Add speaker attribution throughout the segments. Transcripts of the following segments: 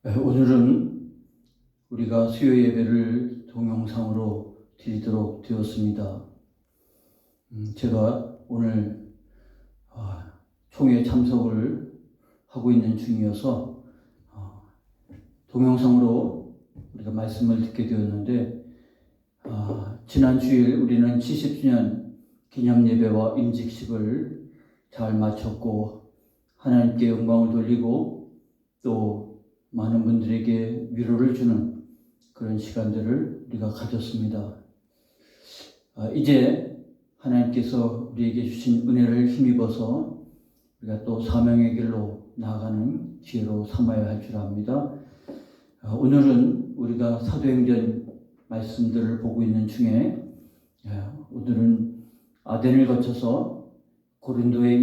Speaker 1: 오늘은 우리가 수요 예배를 동영상으로 드리도록 되었습니다. 제가 오늘 총회 참석을 하고 있는 중이어서 동영상으로 우리가 말씀을 듣게 되었는데, 지난 주일 우리는 70주년 기념 예배와 임직식을 잘 마쳤고 하나님께 영광을 돌리고 또 많은 분들에게 위로를 주는 그런 시간들을 우리가 가졌습니다. 이제 하나님께서 우리에게 주신 은혜를 힘입어서 우리가 또 사명의 길로 나아가는 기회로 삼아야 할 줄 압니다. 오늘은 우리가 사도행전 말씀들을 보고 있는 중에 오늘은 아덴을 거쳐서 고린도에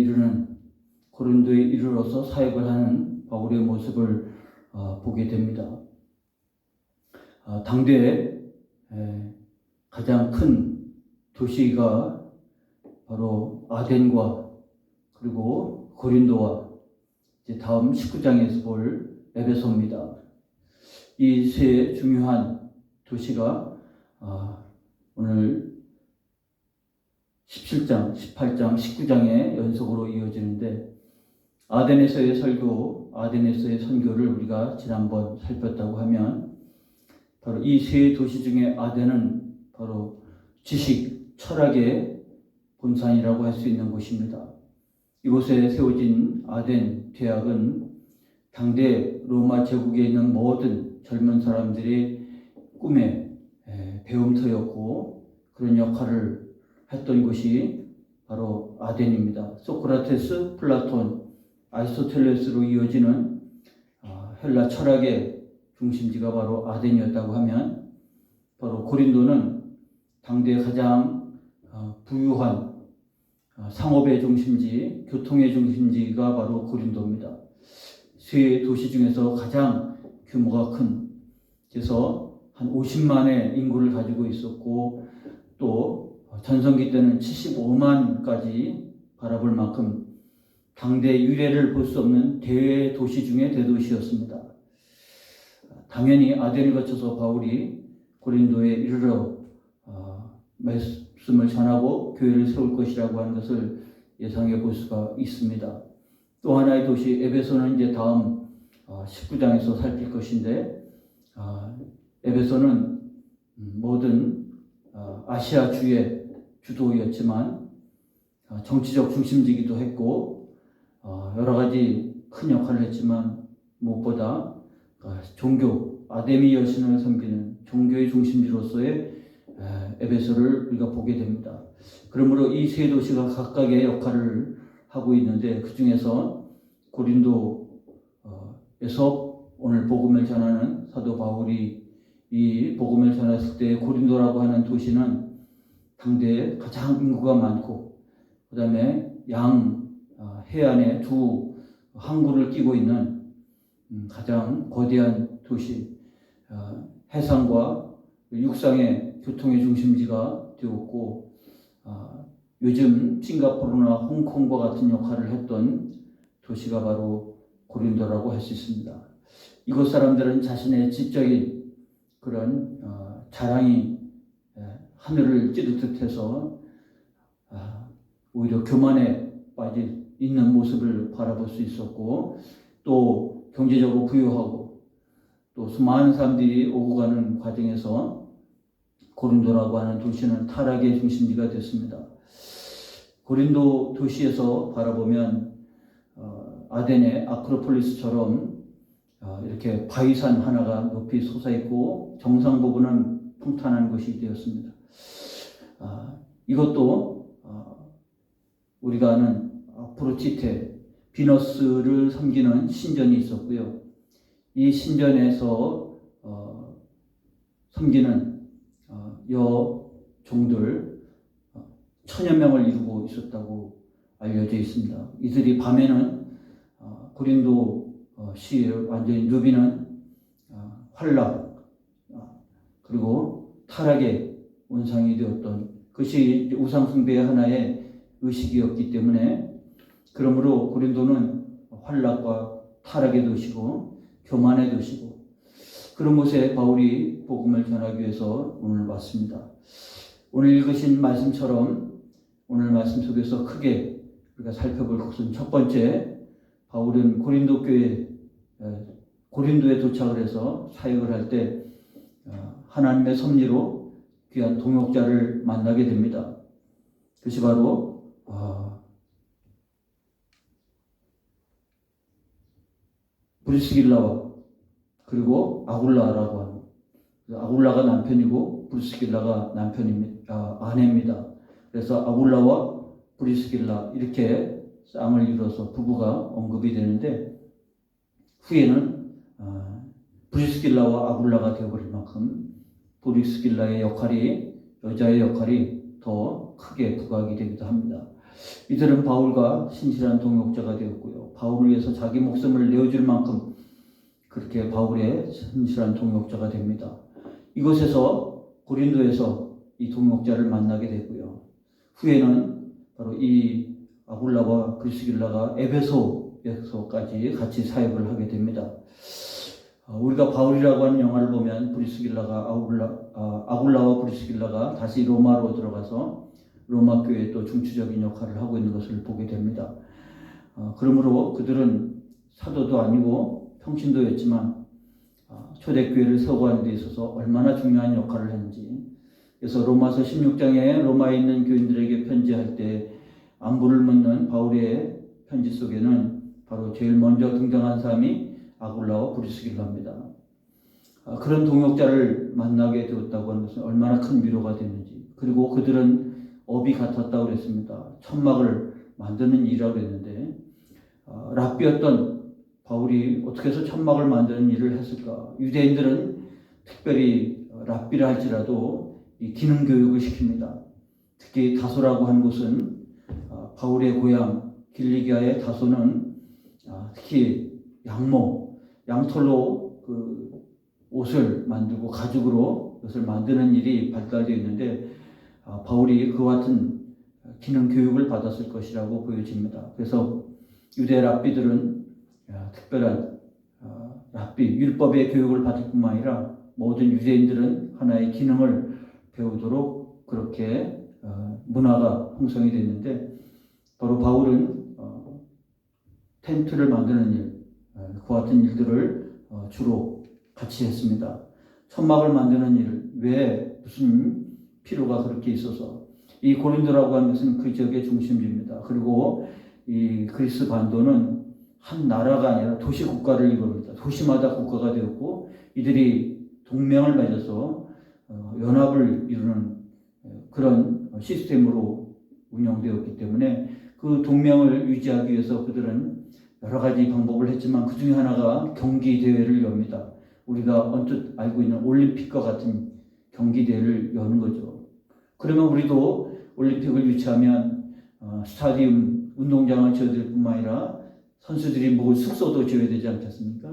Speaker 1: 이르러서 사역을 하는 바울의 모습을 보게 됩니다. 당대에 가장 큰 도시가 바로 아덴과 그리고 고린도와 이제 다음 19장에서 볼 에베소입니다. 이 세 중요한 도시가 오늘 17장, 18장, 19장의 연속으로 이어지는데, 아덴에서의 선교를 우리가 지난번 살폈다고 하면 바로 이 세 도시 중에 아덴은 바로 지식, 철학의 본산이라고 할 수 있는 곳입니다. 이곳에 세워진 아덴 대학은 당대 로마 제국에 있는 모든 젊은 사람들의 꿈의 배움터였고 그런 역할을 했던 곳이 바로 아덴입니다. 소크라테스, 플라톤, 아리스토텔레스로 이어지는 헬라 철학의 중심지가 바로 아덴이었다고 하면, 바로 고린도는 당대 가장 부유한 상업의 중심지, 교통의 중심지가 바로 고린도입니다. 세 도시 중에서 가장 규모가 큰, 그래서 한 50만의 인구를 가지고 있었고, 또 전성기 때는 75만까지 바라볼 만큼 당대 유례를 볼 수 없는 대도시 중의 대도시였습니다. 당연히 아덴을 거쳐서 바울이 고린도에 이르러 말씀을 전하고 교회를 세울 것이라고 하는 것을 예상해 볼 수가 있습니다. 또 하나의 도시 에베소는 이제 다음 19장에서 살필 것인데, 에베소는 모든 아시아주의 주도였지만 정치적 중심지기도 했고 여러 가지 큰 역할을 했지만 무엇보다 종교, 아데미 여신을 섬기는 종교의 중심지로서의 에베소를 우리가 보게 됩니다. 그러므로 이 세 도시가 각각의 역할을 하고 있는데, 그 중에서 고린도에서 오늘 복음을 전하는 사도 바울이 이 복음을 전했을 때 고린도라고 하는 도시는 당대에 가장 인구가 많고, 그 다음에 해안에 두 항구를 끼고 있는 가장 거대한 도시, 해상과 육상의 교통의 중심지가 되었고, 요즘 싱가포르나 홍콩과 같은 역할을 했던 도시가 바로 고린도라고 할 수 있습니다. 이곳 사람들은 자신의 지적인 그런 자랑이 하늘을 찌르듯 해서 오히려 교만에 빠져 있는 모습을 바라볼 수 있었고, 또 경제적으로 부유하고 또 수많은 사람들이 오고 가는 과정에서 고린도라고 하는 도시는 타락의 중심지가 됐습니다. 고린도 도시에서 바라보면 아덴의 아크로폴리스처럼 이렇게 바위산 하나가 높이 솟아있고 정상 부분은 평탄한 것이 되었습니다. 이것도 우리가 아는 아프로치테, 비너스를 섬기는 신전이 있었고요. 이 신전에서 섬기는 여종들 1000여 명을 이루고 있었다고 알려져 있습니다. 이들이 밤에는 고린도 시에 완전히 누비는 환락 그리고 타락의 원상이 되었던 그것이 우상 숭배의 하나의 의식이었기 때문에, 그러므로 고린도는 환락과 타락의 도시고 교만의 도시고, 그런 곳에 바울이 복음을 전하기 위해서 오늘 왔습니다. 오늘 읽으신 말씀처럼 오늘 말씀 속에서 크게 우리가 살펴볼 것은, 첫 번째, 바울은 고린도에 도착을 해서 사역을 할 때 하나님의 섭리로 귀한 동역자를 만나게 됩니다. 그것이 바로 브리스길라와 그리고 아굴라라고 하는, 아굴라가 남편이고 브리스길라가 아내입니다. 그래서 아굴라와 브리스길라 이렇게 쌍을 이뤄서 부부가 언급이 되는데, 후에는 브리스길라와 아굴라가 되어버릴 만큼 브리스길라의 역할이, 여자의 역할이 더 크게 부각이 되기도 합니다. 이들은 바울과 신실한 동역자가 되었고요. 바울을 위해서 자기 목숨을 내어줄 만큼 그렇게 바울의 신실한 동역자가 됩니다. 이곳에서, 고린도에서 이 동역자를 만나게 되고요. 후에는 바로 이 아굴라와 브리스길라가 에베소에서까지 같이 사역을 하게 됩니다. 우리가 바울이라고 하는 영화를 보면 아굴라와 브리스길라가 다시 로마로 들어가서 로마 교회에 또 중추적인 역할을 하고 있는 것을 보게 됩니다. 그러므로 그들은 사도도 아니고 평신도였지만 초대교회를 서구하는 데 있어서 얼마나 중요한 역할을 했는지, 그래서 로마서 16장에 로마에 있는 교인들에게 편지할 때 안부를 묻는 바울의 편지 속에는 바로 제일 먼저 등장한 사람이 아굴라와 브리스길라입니다. 그런 동역자를 만나게 되었다고 하는 것은 얼마나 큰 위로가 되는지, 그리고 그들은 업이 같았다고 그랬습니다. 천막을 만드는 일이라고 했는데, 랍비였던 바울이 어떻게 해서 천막을 만드는 일을 했을까? 유대인들은 특별히 랍비라 할지라도 이 기능 교육을 시킵니다. 특히 다소라고 한 곳은, 바울의 고향 길리기아의 다소는 특히 양털로 그 옷을 만들고 가죽으로 옷을 만드는 일이 발달되어 있는데, 바울이 그와 같은 기능 교육을 받았을 것이라고 보여집니다. 그래서 유대 랍비들은 특별한 랍비, 율법의 교육을 받을 뿐만 아니라 모든 유대인들은 하나의 기능을 배우도록 그렇게 문화가 형성이 됐는데, 바로 바울은 텐트를 만드는 일, 그와 같은 일들을 주로 같이 했습니다. 천막을 만드는 일, 왜 무슨 필요가 그렇게 있어서, 이 고린도라고 하는 것은 그 지역의 중심지입니다. 그리고 이 그리스 반도는 한 나라가 아니라 도시 국가를 이룹니다. 도시마다 국가가 되었고, 이들이 동맹을 맺어서 연합을 이루는 그런 시스템으로 운영되었기 때문에 그 동맹을 유지하기 위해서 그들은 여러 가지 방법을 했지만 그 중에 하나가 경기 대회를 엽니다. 우리가 언뜻 알고 있는 올림픽과 같은 경기 대회를 여는 거죠. 그러면 우리도 올림픽을 유치하면 스타디움, 운동장을 지어줄 뿐만 아니라 선수들이 묵을 숙소도 지어야 되지 않겠습니까?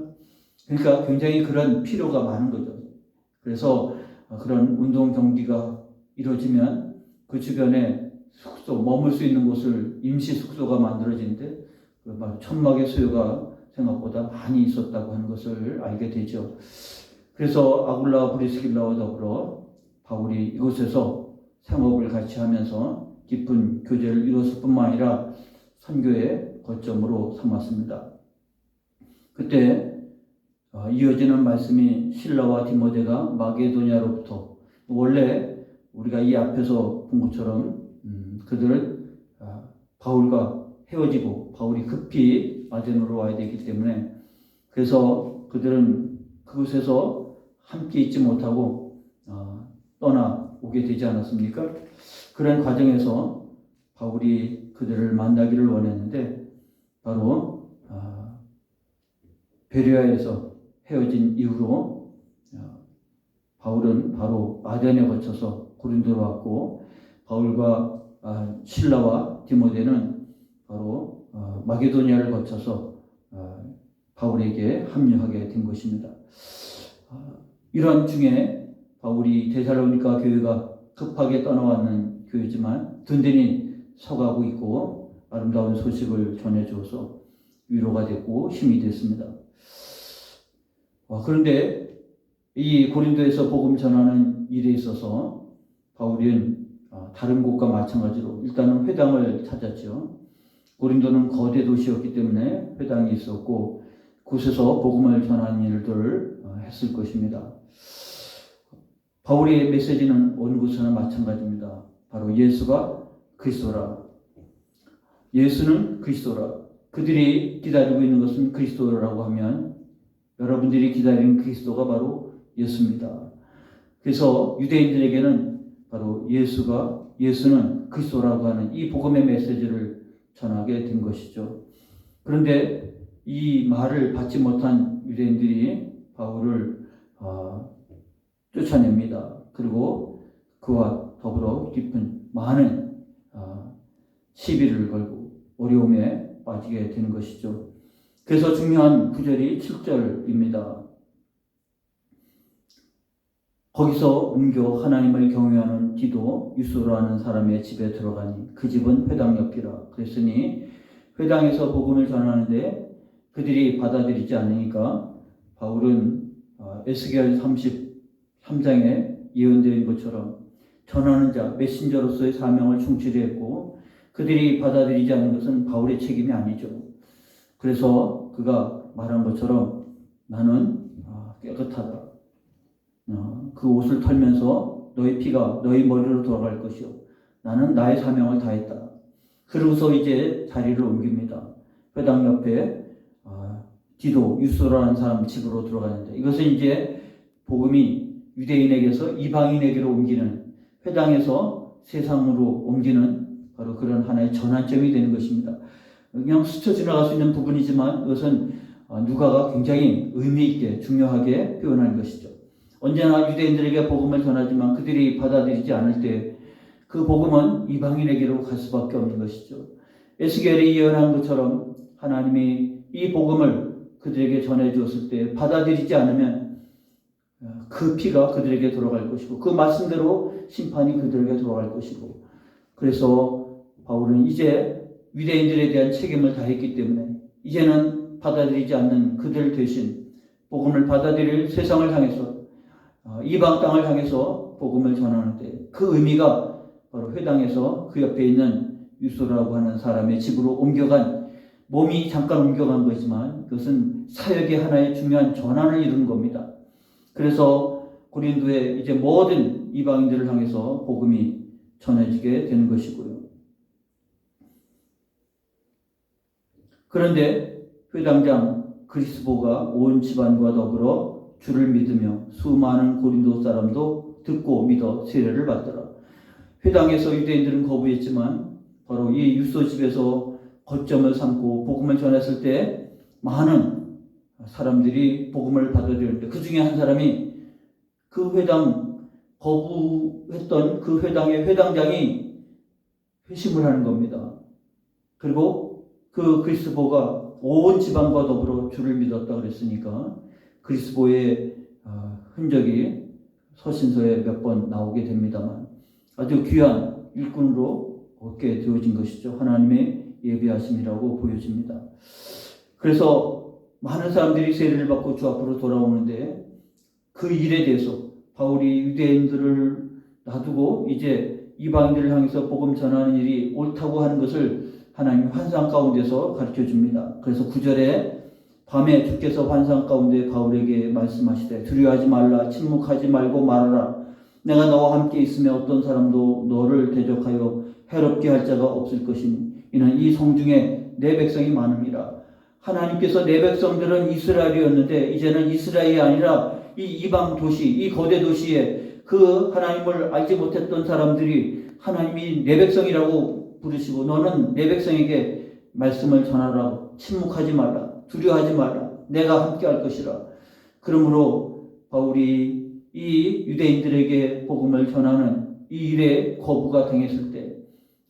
Speaker 1: 그러니까 굉장히 그런 필요가 많은 거죠. 그래서 그런 운동 경기가 이루어지면 그 주변에 숙소, 머물 수 있는 곳을 임시 숙소가 만들어지는데, 천막의 수요가 생각보다 많이 있었다고 하는 것을 알게 되죠. 그래서 아굴라와 브리스길라와 더불어 바울이 이곳에서 생업을 같이 하면서 깊은 교제를 이뤘을 뿐만 아니라 선교의 거점으로 삼았습니다. 그때 이어지는 말씀이, 실라와 디모데가 마게도냐로부터, 원래 우리가 이 앞에서 본 것처럼 그들은 바울과 헤어지고 바울이 급히 아데노로 와야 되기 때문에, 그래서 그들은 그곳에서 함께 있지 못하고 떠나오게 되지 않았습니까? 그런 과정에서 바울이 그들을 만나기를 원했는데, 바로 베레아에서 헤어진 이후로 바울은 바로 아덴에 거쳐서 고린도로 왔고, 바울과 실라와 디모데는 바로 마게도니아를 거쳐서 바울에게 합류하게 된 것입니다. 이런 중에 바울이 데살로니가 교회가 급하게 떠나왔는 교회지만 든든히 서가고 있고 아름다운 소식을 전해줘서 위로가 됐고 힘이 됐습니다. 그런데 이 고린도에서 복음 전하는 일에 있어서 바울은 다른 곳과 마찬가지로 일단은 회당을 찾았죠. 고린도는 거대 도시였기 때문에 회당이 있었고 곳에서 복음을 전하는 일들을 했을 것입니다. 바울의 메시지는 어느 곳에나 마찬가지입니다. 바로 예수가 그리스도라. 예수는 그리스도라. 그들이 기다리고 있는 것은 그리스도라고 하면 여러분들이 기다리는 그리스도가 바로 예수입니다. 그래서 유대인들에게는 바로 예수는 그리스도라고 하는 이 복음의 메시지를 전하게 된 것이죠. 그런데 이 말을 받지 못한 유대인들이 바울을 쫓아냅니다. 그리고 그와 더불어 깊은 많은 시비를 걸고 어려움에 빠지게 되는 것이죠. 그래서 중요한 구절이 7절입니다. 거기서 옮겨 하나님을 경외하는 디도 유소라는 사람의 집에 들어가니 그 집은 회당 옆이라. 그랬으니 회당에서 복음을 전하는데 그들이 받아들이지 않으니까 바울은 에스겔 33장에 예언된 것처럼 전하는 자, 메신저로서의 사명을 충실히 했고 그들이 받아들이지 않는 것은 바울의 책임이 아니죠. 그래서 그가 말한 것처럼 나는 깨끗하다. 그 옷을 털면서 너희 피가 너희 머리로 돌아갈 것이요. 나는 나의 사명을 다했다. 그러고서 이제 자리를 옮깁니다. 회당 옆에 디도, 유소라는 사람 집으로 들어가는데 이것은 이제 복음이 유대인에게서 이방인에게로 옮기는 회당에서 세상으로 옮기는 바로 그런 하나의 전환점이 되는 것입니다. 그냥 스쳐 지나갈 수 있는 부분이지만 이것은 누가가 굉장히 의미 있게 중요하게 표현한 것이죠. 언제나 유대인들에게 복음을 전하지만 그들이 받아들이지 않을 때 그 복음은 이방인에게로 갈 수밖에 없는 것이죠. 에스겔이 예언한 것처럼 하나님이 이 복음을 그들에게 전해 주었을 때 받아들이지 않으면 그 피가 그들에게 돌아갈 것이고 그 말씀대로 심판이 그들에게 돌아갈 것이고 그래서 바울은 이제 유대인들에 대한 책임을 다했기 때문에 이제는 받아들이지 않는 그들 대신 복음을 받아들일 세상을 향해서 이방 땅을 향해서 복음을 전하는데 그 의미가 바로 회당에서 그 옆에 있는 유소라고 하는 사람의 집으로 옮겨간 몸이 잠깐 옮겨간 거지만 그것은 사역의 하나의 중요한 전환을 이룬 겁니다. 그래서 고린도에 이제 모든 이방인들을 향해서 복음이 전해지게 되는 것이고요. 그런데 회당장 그리스보가 온 집안과 더불어 주를 믿으며 수많은 고린도 사람도 듣고 믿어 세례를 받더라. 회당에서 유대인들은 거부했지만 바로 이 유소 집에서 거점을 삼고 복음을 전했을 때 많은 사람들이 복음을 받아들였는데 그 중에 한 사람이 그 회당 거부했던 그 회당의 회당장이 회심을 하는 겁니다. 그리고 그 그리스보가 온 집안과 더불어 주를 믿었다 그랬으니까 그리스보의 흔적이 서신서에 몇 번 나오게 됩니다만 아주 귀한 일꾼으로 얻게 되어진 것이죠. 하나님의 예비하심이라고 보여집니다. 그래서 많은 사람들이 세례를 받고 주 앞으로 돌아오는데 그 일에 대해서 바울이 유대인들을 놔두고 이제 이방인들을 향해서 복음 전하는 일이 옳다고 하는 것을 하나님 환상 가운데서 가르쳐 줍니다. 그래서 9절에 밤에 주께서 환상 가운데 바울에게 말씀하시되 두려워하지 말라 침묵하지 말고 말하라 내가 너와 함께 있으며 어떤 사람도 너를 대적하여 해롭게 할 자가 없을 것이니 이는 이 성중에 내 백성이 많음이라. 하나님께서 내 백성들은 이스라엘이었는데 이제는 이스라엘이 아니라 이 이방 도시, 이 거대 도시에 그 하나님을 알지 못했던 사람들이 하나님이 내 백성이라고 부르시고 너는 내 백성에게 말씀을 전하라. 침묵하지 말라. 두려워하지 말라. 내가 함께 할 것이라. 그러므로 바울이 이 유대인들에게 복음을 전하는 이 일에 거부가 당했을 때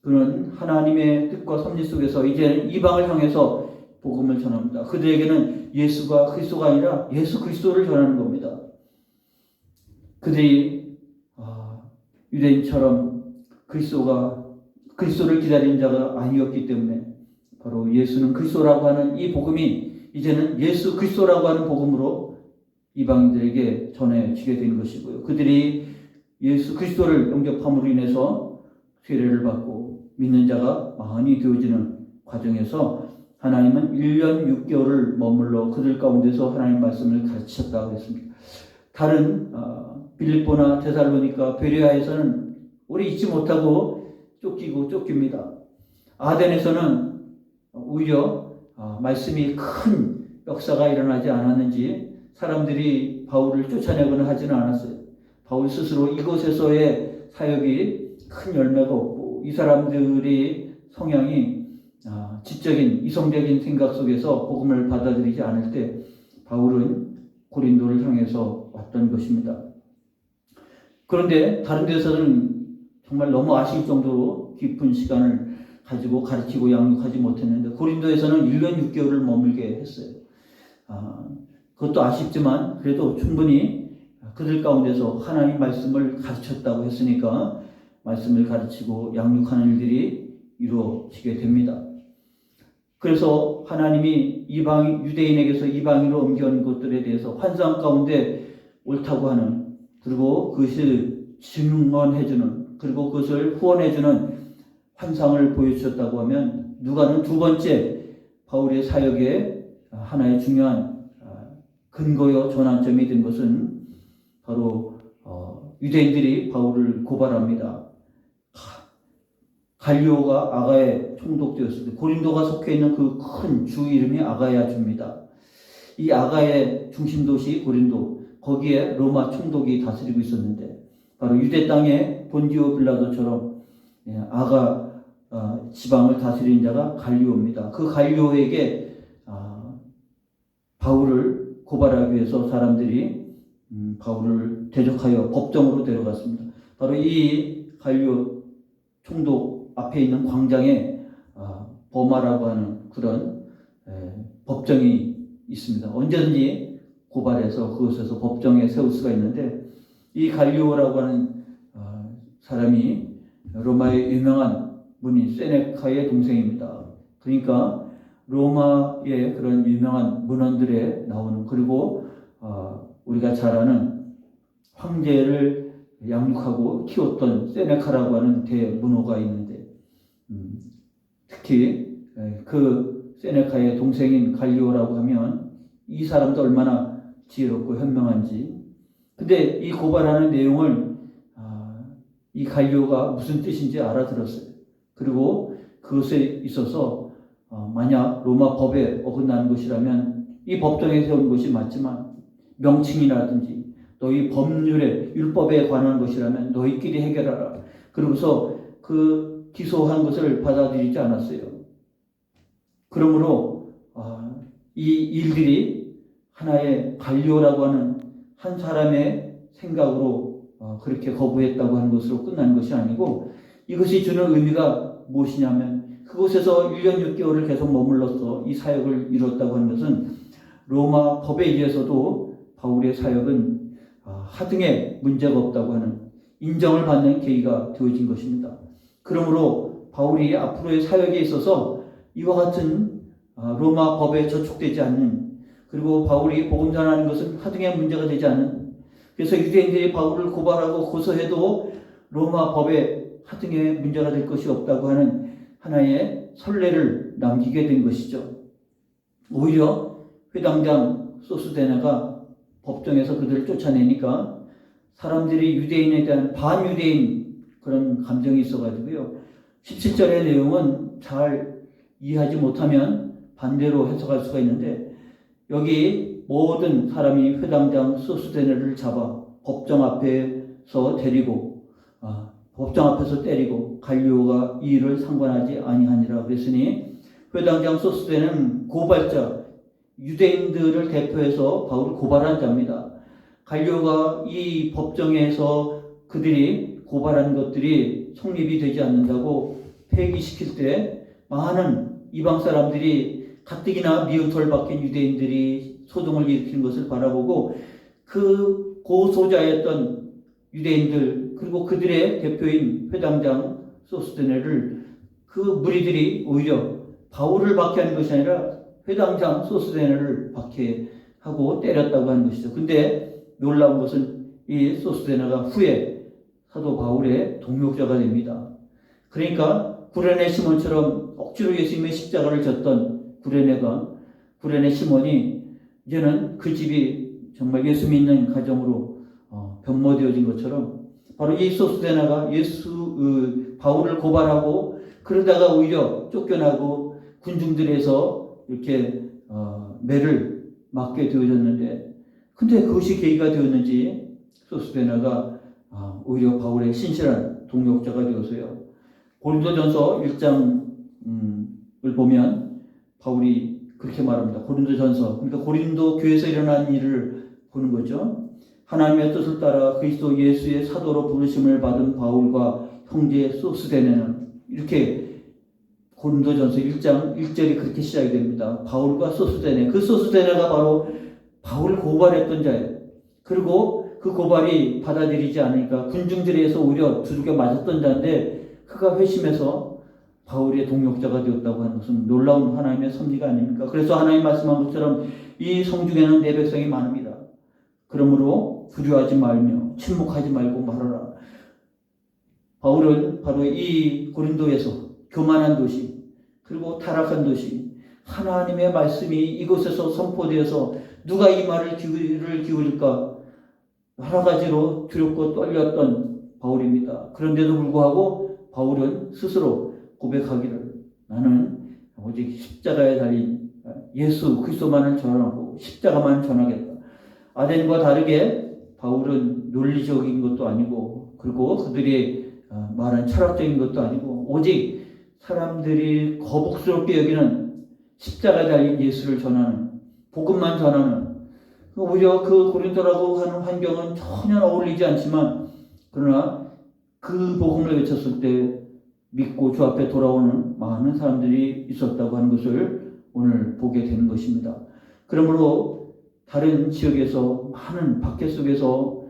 Speaker 1: 그는 하나님의 뜻과 섭리 속에서 이제는 이방을 향해서 복음을 전합니다. 그들에게는 예수가 그리스도가 아니라 예수 그리스도를 전하는 겁니다. 그들이 유대인처럼 그리스도를 기다리는 자가 아니었기 때문에 바로 예수는 그리스도라고 하는 이 복음이 이제는 예수 그리스도라고 하는 복음으로 이방인들에게 전해지게 된 것이고요. 그들이 예수 그리스도를 영접함으로 인해서 세례를 받고 믿는 자가 많이 되어지는 과정에서 하나님은 1년 6개월을 머물러 그들 가운데서 하나님 말씀을 가르치셨다고 했습니다. 다른 빌립보나 데살로니가 베레아에서는 오래 있지 못하고 쫓깁니다. 아덴에서는 오히려 말씀이 큰 역사가 일어나지 않았는지 사람들이 바울을 쫓아내거나 하지는 않았어요. 바울 스스로 이곳에서의 사역이 큰 열매가 없고 이 사람들이 성향이 지적인 이성적인 생각 속에서 복음을 받아들이지 않을 때 바울은 고린도를 향해서 왔던 것입니다. 그런데 다른 데서는 정말 너무 아쉬울 정도로 깊은 시간을 가지고 가르치고 양육하지 못했는데 고린도에서는 1년 6개월을 머물게 했어요. 그것도 아쉽지만 그래도 충분히 그들 가운데서 하나님 말씀을 가르쳤다고 했으니까 말씀을 가르치고 양육하는 일들이 이루어지게 됩니다. 그래서 하나님이 유대인에게서 이방인으로 옮겨온 것들에 대해서 환상 가운데 옳다고 하는, 그리고 그것을 증언해주는, 그리고 그것을 후원해주는 환상을 보여주셨다고 하면 누가는 두 번째 바울의 사역의 하나의 중요한 근거요 전환점이 된 것은 바로 유대인들이 바울을 고발합니다. 갈리오가 아가에 총독되었을 때 고린도가 속해 있는 그 큰 주 이름이 아가야 주입니다. 이 아가의 중심 도시 고린도, 거기에 로마 총독이 다스리고 있었는데 바로 유대 땅의 본디오 빌라도처럼 아가 지방을 다스리는 자가 갈리오입니다. 그 갈리오에게 바울을 고발하기 위해서 사람들이 바울을 대적하여 법정으로 데려갔습니다. 바로 이 갈리오 총독 앞에 있는 광장에 버마라고 하는 그런 법정이 있습니다. 언제든지 고발해서 그곳에서 법정에 세울 수가 있는데 이 갈리오라고 하는 사람이 로마의 유명한 문인 세네카의 동생입니다. 그러니까 로마의 그런 유명한 문헌들에 나오는, 그리고 우리가 잘 아는 황제를 양육하고 키웠던 세네카라고 하는 대문호가 있는데 특히 그 세네카의 동생인 갈리오라고 하면 이 사람도 얼마나 지혜롭고 현명한지. 근데 이 고발하는 내용을 이 갈리오가 무슨 뜻인지 알아들었어요. 그리고 그것에 있어서 만약 로마 법에 어긋나는 것이라면 이 법정에 세운 것이 맞지만 명칭이라든지 너희 법률에 율법에 관한 것이라면 너희끼리 해결하라. 그러고서 그 기소한 것을 받아들이지 않았어요. 그러므로 이 일들이 하나의 갈리오라고 하는 한 사람의 생각으로 그렇게 거부했다고 하는 것으로 끝난 것이 아니고, 이것이 주는 의미가 무엇이냐면 그곳에서 1년 6개월을 계속 머물러서 이 사역을 이뤘다고 하는 것은 로마 법에 의해서도 바울의 사역은 하등에 문제가 없다고 하는 인정을 받는 계기가 되어진 것입니다. 그러므로 바울이 앞으로의 사역에 있어서 이와 같은 로마 법에 저촉되지 않는, 그리고 바울이 복음 전하는 것은 하등의 문제가 되지 않은, 그래서 유대인들이 바울을 고발하고 고소해도 로마 법에 하등의 문제가 될 것이 없다고 하는 하나의 선례를 남기게 된 것이죠. 오히려 회당장 소스데나가 법정에서 그들을 쫓아내니까 사람들이 유대인에 대한 반유대인 그런 감정이 있어가지고요. 17절의 내용은 잘 이해하지 못하면 반대로 해석할 수가 있는데, 여기 모든 사람이 회당장 소스데네를 잡아 법정 앞에서 때리고 갈리오가 이 일을 상관하지 아니하니라 그랬으니, 회당장 소스데네는 고발자, 유대인들을 대표해서 바울을 고발한 자입니다. 갈리오가 이 법정에서 그들이 고발한 것들이 성립이 되지 않는다고 폐기시킬 때 많은 이방 사람들이 가뜩이나 미우털 박힌 유대인들이 소동을 일으키는 것을 바라보고 그 고소자였던 유대인들, 그리고 그들의 대표인 회당장 소스데네를 그 무리들이 오히려 바울을 박해하는 것이 아니라 회당장 소스데네를 박해하는 하고 때렸다고 하는 것이죠. 근데 놀라운 것은 이 소스데나가 후에 사도 바울의 동역자가 됩니다. 그러니까 구레네 시몬처럼 억지로 예수님의 십자가를 졌던 구레네 시몬이 이제는 그 집이 정말 예수 믿는 가정으로 변모되어진 것처럼 바로 이 소스데나가 바울을 고발하고 그러다가 오히려 쫓겨나고 군중들에서 이렇게 매를 맞게 되어졌는데, 근데 그것이 계기가 되었는지 소스데나가 오히려 바울의 신실한 동역자가 되어서요. 고린도전서 1장을 보면 바울이 그렇게 말합니다. 고린도전서, 그러니까 고린도 교회에서 일어난 일을 보는 거죠. 하나님의 뜻을 따라 그리스도 예수의 사도로 부르심을 받은 바울과 형제 소스데네는, 이렇게 고린도전서 1장 1절이 그렇게 시작이 됩니다. 바울과 소스데네, 그 소스데네가 바로 바울을 고발했던 자예요. 그리고 그 고발이 받아들이지 않으니까 군중들에서 오히려 두들겨 맞았던 자인데 그가 회심해서 바울의 동역자가 되었다고 하는 것은 놀라운 하나님의 섭리가 아닙니까? 그래서 하나님 말씀한 것처럼 이 성중에는 내 백성이 많습니다. 그러므로 두려워하지 말며 침묵하지 말고 말하라. 바울은 바로 이 고린도에서 교만한 도시, 그리고 타락한 도시, 하나님의 말씀이 이곳에서 선포되어서 누가 이 말을 귀를 기울일까 여러 가지로 두렵고 떨렸던 바울입니다. 그런데도 불구하고 바울은 스스로 고백하기를, 나는 오직 십자가에 달린 예수 그리스도만을 전하고 십자가만 전하겠다. 아덴과 다르게 바울은 논리적인 것도 아니고, 그리고 그들이 말한 철학적인 것도 아니고, 오직 사람들이 거북스럽게 여기는 십자가에 달린 예수를 전하는, 복음만 전하는, 오히려 그 고린도라고 하는 환경은 전혀 어울리지 않지만, 그러나 그 복음을 외쳤을 때 믿고 주 앞에 돌아오는 많은 사람들이 있었다고 하는 것을 오늘 보게 되는 것입니다. 그러므로 다른 지역에서 많은 박해 속에서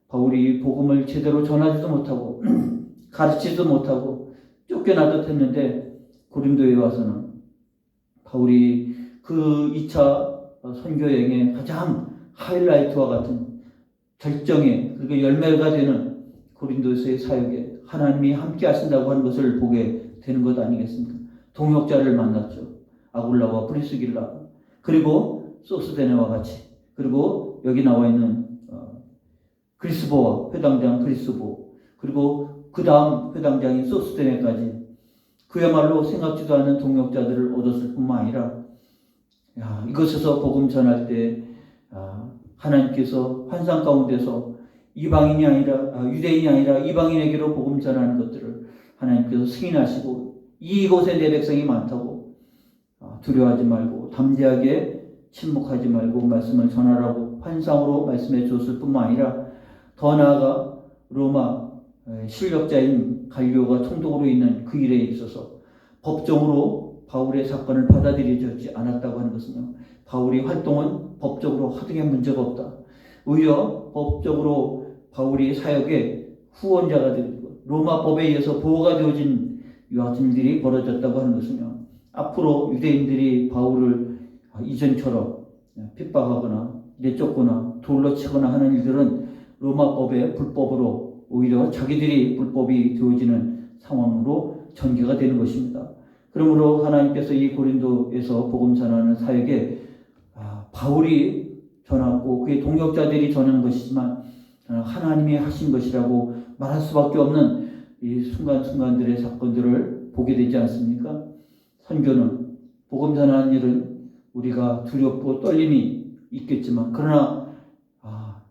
Speaker 1: 바울이 복음을 제대로 전하지도 못하고 가르치지도 못하고 쫓겨나듯 했는데, 고린도에 와서는 바울이 그 2차 선교여행의 가장 하이라이트와 같은 결정의, 그리고 열매가 되는 고린도에서의 사역에 하나님이 함께 하신다고 하는 것을 보게 되는 것 아니겠습니까? 동역자를 만났죠. 아굴라와 프리스길라, 그리고 소스데네와 같이, 그리고 여기 나와 있는 그리스보와 회당장 그리스보, 그리고 그 다음 회당장인 소스데네까지 그야말로 생각지도 않은 동역자들을 얻었을 뿐만 아니라, 이것에서 복음 전할 때 하나님께서 환상 가운데서 이방인이 아니라 유대인이 아니라 이방인에게로 복음 전하는 것들을 하나님께서 승인하시고, 이곳에 내 백성이 많다고 두려워하지 말고 담대하게 침묵하지 말고 말씀을 전하라고 환상으로 말씀해 줬을 뿐만 아니라, 더 나아가 로마 실력자인 갈리오가 총독으로 있는 그 일에 있어서 법정으로 바울의 사건을 받아들여지지 않았다고 하는 것은요, 바울의 활동은 법적으로 하등의 문제가 없다. 오히려 법적으로 바울이 사역의 후원자가 되고 로마 법에 의해서 보호가 되어진 이와 같은 일들이 벌어졌다고 하는 것은요, 앞으로 유대인들이 바울을 이전처럼 핍박하거나 내쫓거나 돌로 치거나 하는 일들은 로마법의 불법으로 오히려 자기들이 불법이 되어지는 상황으로 전개가 되는 것입니다. 그러므로 하나님께서 이 고린도에서 복음 전하는 사역에 바울이 전하고 그의 동역자들이 전한 것이지만 하나님이 하신 것이라고 말할 수밖에 없는 이 순간순간들의 사건들을 보게 되지 않습니까? 선교는, 복음 전하는 일은 우리가 두렵고 떨림이 있겠지만, 그러나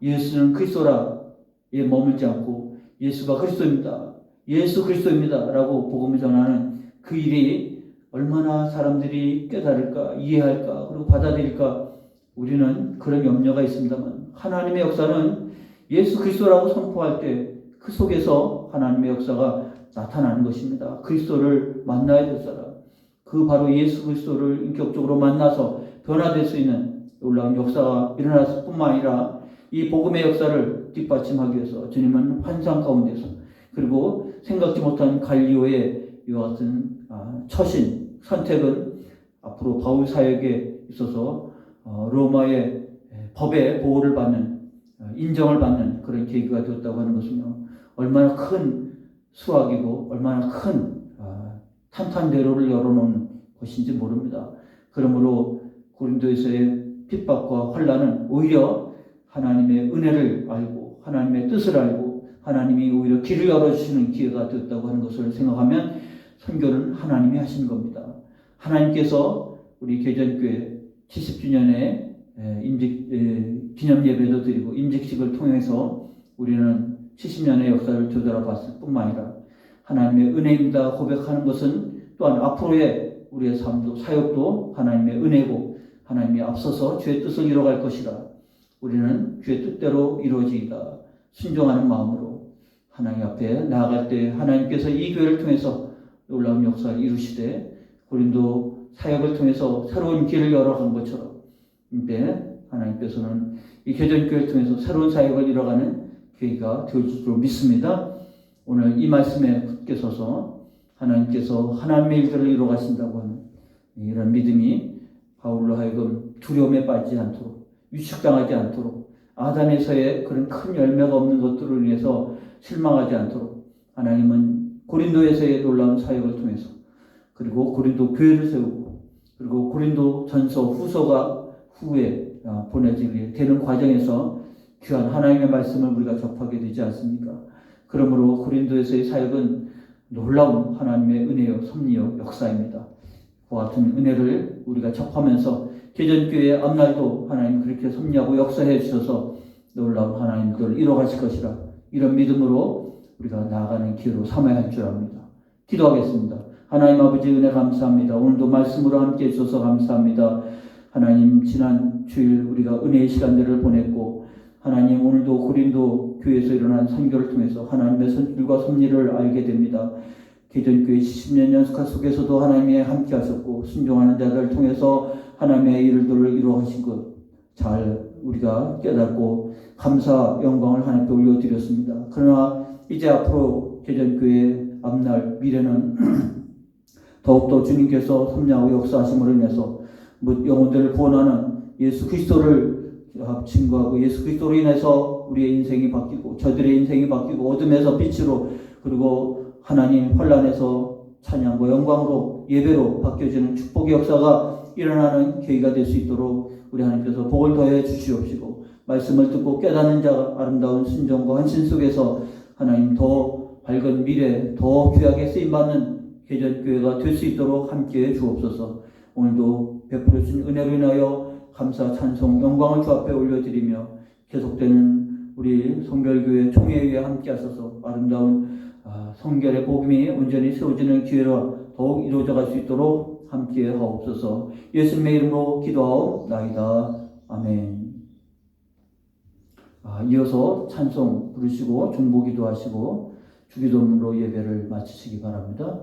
Speaker 1: 예수는 그리스도라에 머물지 않고 예수가 그리스도입니다, 예수 그리스도입니다 라고 복음을 전하는 그 일이 얼마나 사람들이 깨달을까, 이해할까, 그리고 받아들일까, 우리는 그런 염려가 있습니다만, 하나님의 역사는 예수 그리스도라고 선포할 때 그 속에서 하나님의 역사가 나타나는 것입니다. 그리스도를 만나야 될 사람, 그 바로 예수 그리스도를 인격적으로 만나서 변화될 수 있는 놀라운 역사가 일어났을 뿐만 아니라, 이 복음의 역사를 뒷받침하기 위해서 주님은 환상 가운데서, 그리고 생각지 못한 갈리오의 이와 같은 처신, 선택은 앞으로 바울 사역에 있어서 로마의 법의 보호를 받는, 인정을 받는 그런 계기가 되었다고 하는 것은요, 얼마나 큰 수확이고 얼마나 큰 탄탄대로를 열어놓은 것인지 모릅니다. 그러므로 고린도에서의 핍박과 환난은 오히려 하나님의 은혜를 알고 하나님의 뜻을 알고 하나님이 오히려 길을 열어주시는 기회가 되었다고 하는 것을 생각하면 선교는 하나님이 하신 겁니다. 하나님께서 우리 개전교회 70주년에 기념 예배도 드리고 임직식을 통해서 우리는 70년의 역사를 되돌아봤을 뿐만 아니라 하나님의 은혜입니다 고백하는 것은 또한 앞으로의 우리의 삶도 사역도 하나님의 은혜고 하나님이 앞서서 주의 뜻을 이뤄갈 것이라 우리는 주의 뜻대로 이루어지이다 순종하는 마음으로 하나님 앞에 나아갈 때 하나님께서 이 교회를 통해서 놀라운 역사를 이루시되 고린도 사역을 통해서 새로운 길을 열어간 것처럼 이때 하나님께서는 이 개전교회를 통해서 새로운 사역을 이뤄가는 교회가 될 줄로 믿습니다. 오늘 이 말씀에 굳게 서서 하나님께서 하나님의 일들을 이루어 가신다고 하는 이런 믿음이 바울로 하여금 두려움에 빠지지 않도록 위축당하지 않도록 아담에서의 그런 큰 열매가 없는 것들을 위해서 실망하지 않도록 하나님은 고린도에서의 놀라운 사역을 통해서 그리고 고린도 교회를 세우고 그리고 고린도 전서 후서가 후에 보내지게 되는 과정에서 귀한 하나님의 말씀을 우리가 접하게 되지 않습니까? 그러므로 고린도에서의 사역은 놀라운 하나님의 은혜요, 섭리요, 역사입니다. 그와 같은 은혜를 우리가 접하면서 개전교회의 앞날도 하나님 그렇게 섭리하고 역사해 주셔서 놀라운 하나님들을 이뤄가실 것이라 이런 믿음으로 우리가 나아가는 기회로 삼아야 할 줄 압니다. 기도하겠습니다. 하나님 아버지 은혜 감사합니다. 오늘도 말씀으로 함께해 주셔서 감사합니다. 하나님 지난 주일 우리가 은혜의 시간들을 보냈고 하나님 오늘도 고린도 교회에서 일어난 선교를 통해서 하나님의 선길과 섭리를 알게 됩니다. 개전교회 70년 연숙화 속에서도 하나님이 함께 하셨고 순종하는 자들을 통해서 하나님의 일들을 이루어가신 것 잘 우리가 깨닫고 감사 영광을 하나님께 올려드렸습니다. 그러나 이제 앞으로 개전교회 앞날 미래는 더욱더 주님께서 섭리하고 역사하심으로 인해서 영혼들을 구원하는 예수 그리스도를 증거하고 예수 그리스도로 인해서 우리의 인생이 바뀌고 저들의 인생이 바뀌고 어둠에서 빛으로 그리고 하나님 환난에서 찬양과 영광으로 예배로 바뀌어지는 축복의 역사가 일어나는 계기가 될 수 있도록 우리 하나님께서 복을 더해 주시옵시고 말씀을 듣고 깨닫는 자 아름다운 순종과 헌신 속에서 하나님 더 밝은 미래 더 귀하게 쓰임받는 개전교회가 될 수 있도록 함께해 주옵소서. 오늘도 베풀어 주신 은혜로 인하여 감사 찬송 영광을 주 앞에 올려드리며 계속되는 우리 성결교회 총회에 함께 하셔서 아름다운 성결의 복음이 온전히 세워지는 기회로 더욱 이루어져 갈 수 있도록 함께 하옵소서. 예수님의 이름으로 기도하옵나이다. 아멘. 이어서 찬송 부르시고 중보기도 하시고 주기도문으로 예배를 마치시기 바랍니다.